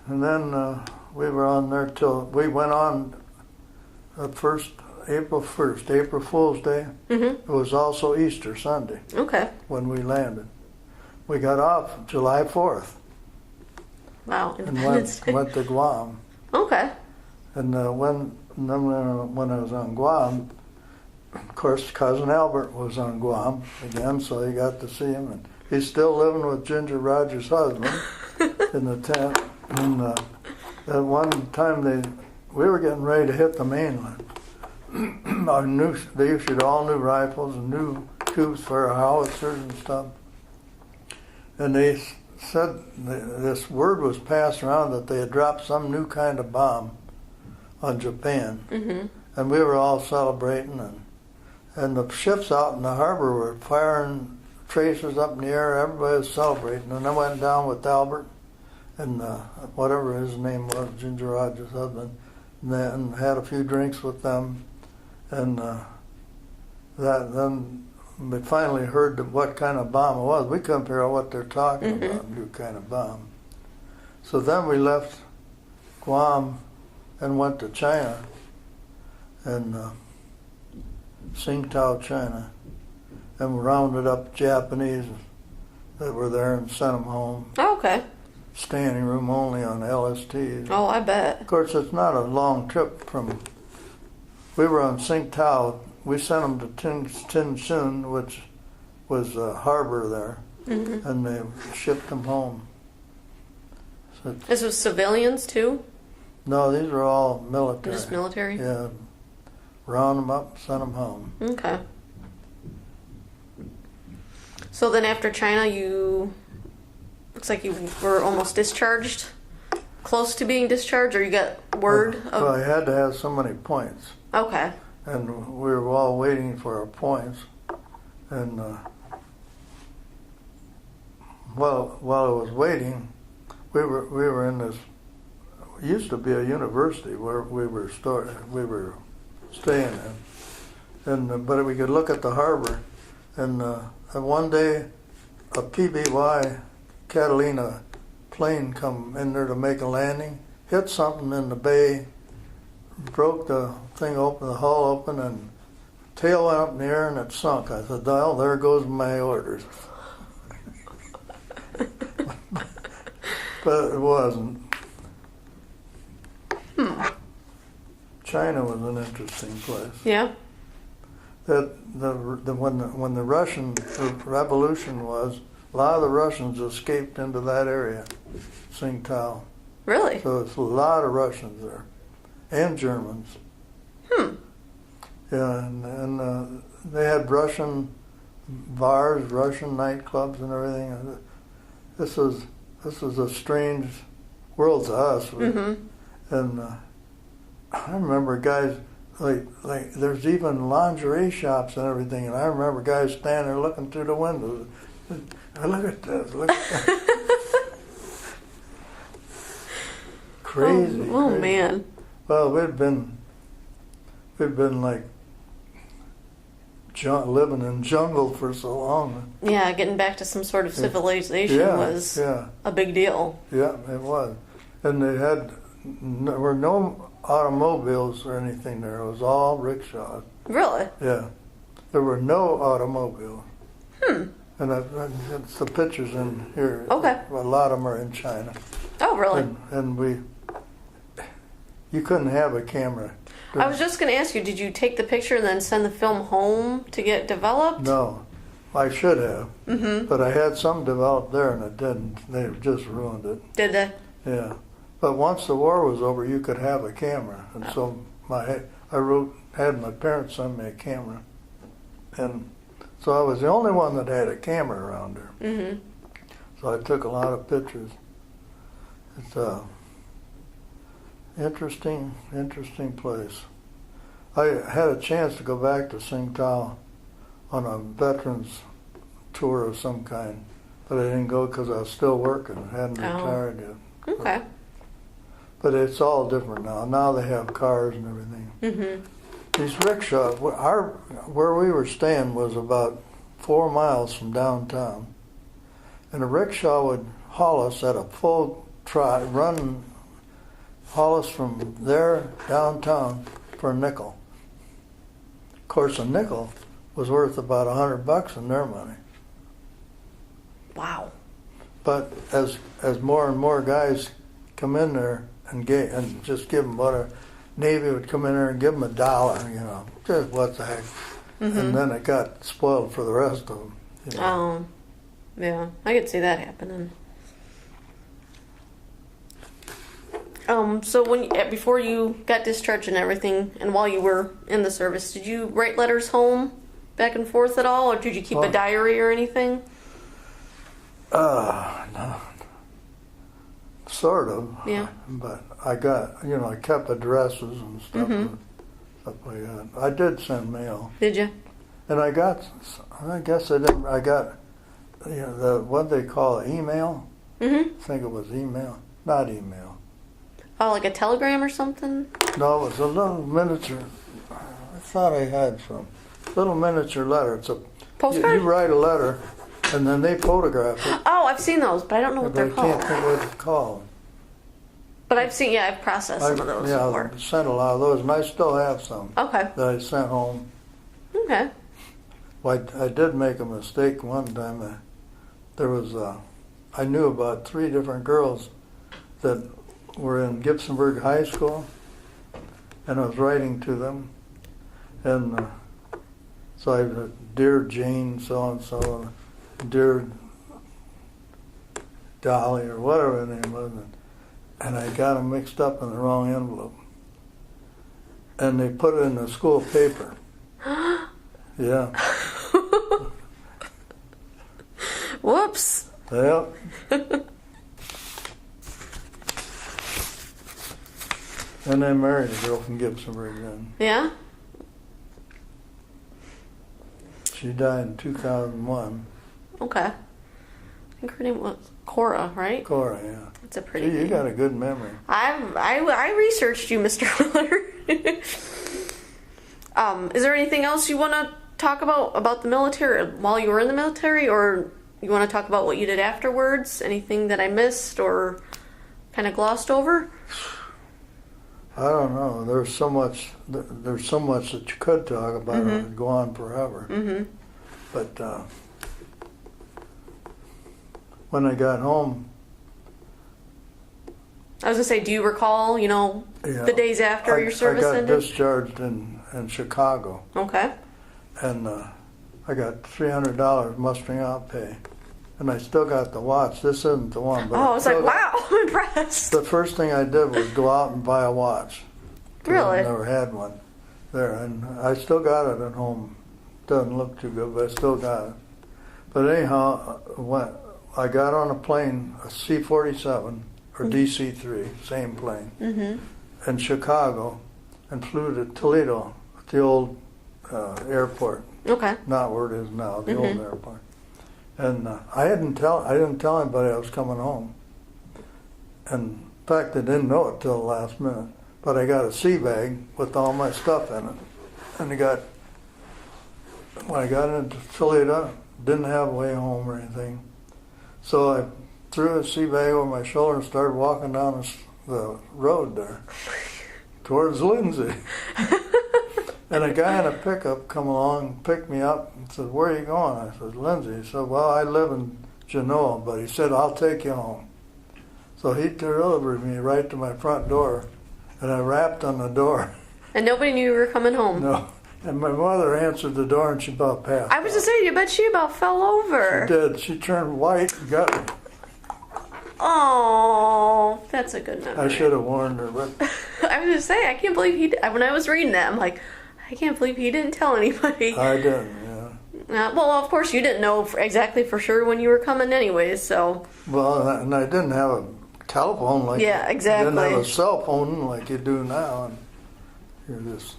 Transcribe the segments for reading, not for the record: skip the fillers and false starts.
And then we were on there till we went on April 1st, April Fool's Day. Mm-hmm. It was also Easter Sunday Okay. when we landed. We got off July 4th Wow. and Independence Day. went to Guam. Okay. And when I was on Guam, of course, Cousin Albert was on Guam again, so he got to see him. And he's still living with Ginger Rogers' husband in the tent. And at one time we were getting ready to hit the mainland. They issued all new rifles and new tubes for our howitzers and stuff. And they said this word was passed around that they had dropped some new kind of bomb on Japan. Mm-hmm. And we were all celebrating, and the ships out in the harbor were firing tracers up in the air. Everybody was celebrating. And I went down with Albert and whatever his name was, Ginger Rogers' husband, and had a few drinks with them. And then we finally heard what kind of bomb it was. We couldn't figure out what they're talking Mm-hmm. about, new kind of bomb. So then we left Guam and went to China, and Tsingtao, China, and rounded up Japanese that were there and sent them home. Oh, okay. Standing room only on LSTs. Oh, I bet. Of course, it's not a long trip from. We were on Tsingtao. We sent them to Tianjin, which was a harbor there, Mm-hmm. and they shipped them home. So This was civilians too? no, these are all military. Just military? Yeah, round them up, send them home. Okay. So then after China, looks like you were almost discharged? Close to being discharged, or you got word of... Well, I had to have so many points, Okay. and we were all waiting for our points. And while I was waiting, we were in this. It used to be a university where we were staying in, and but we could look at the harbor. And one day, a PBY Catalina plane come in there to make a landing, hit something in the bay, broke the thing open, the hull open, and tail went up in the air and it sunk. I said, "Well, there goes my orders." But it wasn't. China was an interesting place. Yeah. When the Russian Revolution was, a lot of the Russians escaped into that area, Tsingtao. Really? So it's a lot of Russians there, and Germans. Yeah, and they had Russian bars, Russian nightclubs, and everything. This was a strange world to us. Mm-hmm. And I remember guys like there's even lingerie shops and everything, and I remember guys standing there looking through the windows. Look at this! Look at that! Crazy. Oh crazy. man. Well, we'd been like living in jungle for so long. Yeah, getting back to some sort of civilization was a big deal. Yeah, it was. And there were no automobiles or anything there. It was all rickshaws. Really? Yeah. There were no automobiles. Hmm. And it's the pictures in here. Okay. A lot of them are in China. Oh, really? And you couldn't have a camera. I was just going to ask you, did you take the picture and then send the film home to get developed? No. I should have. Mm-hmm. But I had some developed there and it didn't. They just ruined it. Did they? Yeah. But once the war was over, you could have a camera. And so had my parents send me a camera. And so I was the only one that had a camera around there. Mm-hmm. So I took a lot of pictures. It's a interesting place. I had a chance to go back to Tsingtao on a veterans tour of some kind, but I didn't go because I was still working. I hadn't retired yet. Okay. But it's all different now. Now they have cars and everything. Mm-hmm. These rickshaws, where we were staying was about 4 miles from downtown. And a rickshaw would haul us at a full trot, run haul us from there downtown for a nickel. Of course, a nickel was worth about $100 in their money. Wow. But as more and more guys come in there and just give them butter, Navy would come in there and give them $1, you know, just what the heck. And then it got spoiled for the rest of them. You know. Oh, yeah. I could see that happening. So before you got discharged and everything, and while you were in the service, did you write letters home back and forth at all, or did you keep a diary or anything? No. Sort of. Yeah. But I kept addresses and stuff like that. I did send mail. Did you? And I got, I guess I didn't, I got, what they call it, email? Mm-hmm. I think it was email. Not email. Oh, like a telegram or something? No, it was a little miniature. I thought I had some. Little miniature letter. It's a Postcard? You write a letter, and then they photograph it. Oh, I've seen those, but I don't know what they're But I can't called. think what it's called. But I've processed some of those before. I sent a lot of those, and I still have some Okay. that I sent home. Okay. Well, I did make a mistake one time. I knew about 3 different girls that were in Gibsonburg High School, and I was writing to them, and so I dear Jane so-and-so, dear Dolly, or whatever her name was, and I got them mixed up in the wrong envelope, and they put it in the school paper. Yeah. Whoops. Yep. And I married a girl from Gibsonburg then. Yeah? She died in 2001. Okay. I think her name was Cora, right? Cora, yeah. That's a pretty Gee, you name. got a good memory. I researched you, Mr. Miller. Is there anything else you want to talk about the military while you were in the military, or you want to talk about what you did afterwards? Anything that I missed or kind of glossed over? I don't know. There's so much that you could talk about. It would go on forever. Mm-hmm. But when I got home, I was gonna say, do you recall, the days after your service I got ended? discharged in Chicago, Okay. and I got $300 mustering out pay, and I still got the watch. This isn't the one, but Oh, I was like, still got- wow, I'm impressed. The first thing I did was go out and buy a watch. 'Cause Really? I never had one there, and I still got it at home. Doesn't look too good, but I still got it. But anyhow, when I got on a plane, a C-47 or DC-3, same plane, in Chicago, and flew to Toledo, at the old airport, Okay. not where it is now, the old airport. And I didn't tell anybody I was coming home. And in fact, I didn't know it till the last minute. But I got a sea bag with all my stuff in it. And when I got into Toledo, didn't have a way home or anything. So I threw a sea bag over my shoulder and started walking down the road there towards Lindsay. And a guy in a pickup come along, picked me up, and said, "Where are you going?" I said, "Lindsay." He said, "Well, I live in Genoa," but he said, "I'll take you home." So he delivered me right to my front door, and I rapped on the door. And nobody knew you were coming home. No, and my mother answered the door, and she about passed. I was just saying, you bet she about fell over. She did. She turned white and got me. Oh, that's a good memory. I should have warned her, but I was just saying, I can't believe when I was reading that, I'm like, I can't believe he didn't tell anybody. I didn't. Yeah. Well, of course, you didn't know exactly for sure when you were coming anyways, so. Well, and I didn't have a telephone like Yeah, I exactly. didn't have a cell phone like you do now, and you're just.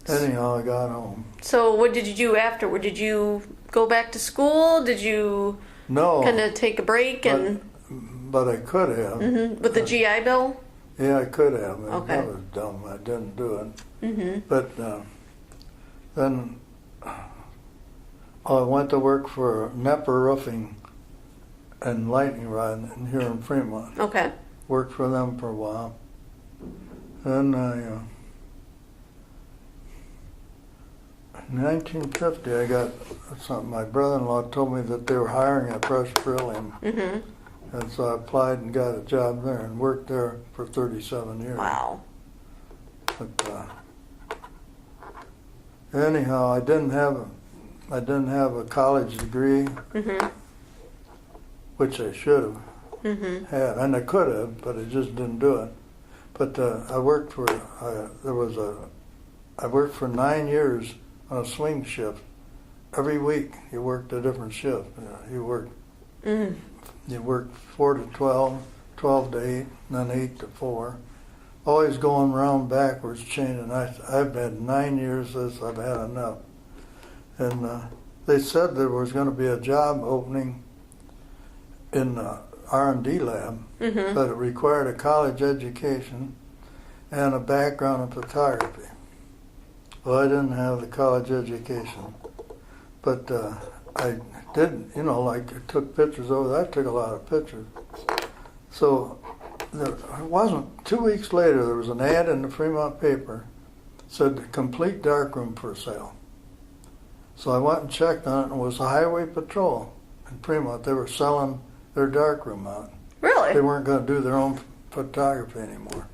Anyhow, I got home. So what did you do afterward? Did you go back to school? Did you No, kind of take a break and but I could have. with the GI Bill? Yeah, I could have. Okay. That was dumb. I didn't do it. Mm-hmm. But then I went to work for Nepper Roofing and Lightning Rod here in Fremont. Okay. Worked for them for a while. Then in 1950, I got something. My brother-in-law told me that they were hiring at Precious Beryllium. And so I applied and got a job there and worked there for 37 years. Wow. But anyhow, I didn't have a college degree, which I should have had, and I could have, but I just didn't do it. But I worked for I worked for 9 years on a swing shift. Every week you worked a different shift. You worked 4 to 12, 12 to 8, and then 8 to 4. Always going around backwards, changing. I've had 9 years since I've had enough. And they said there was going to be a job opening in the R&D lab, but it required a college education and a background in photography. Well, I didn't have the college education, but I did, like I took pictures over there. I took a lot of pictures. So it wasn't 2 weeks later, there was an ad in the Fremont paper that said complete darkroom for sale. So I went and checked on it, and it was the Highway Patrol in Fremont. They were selling their darkroom out. Really? They weren't going to do their own photography anymore.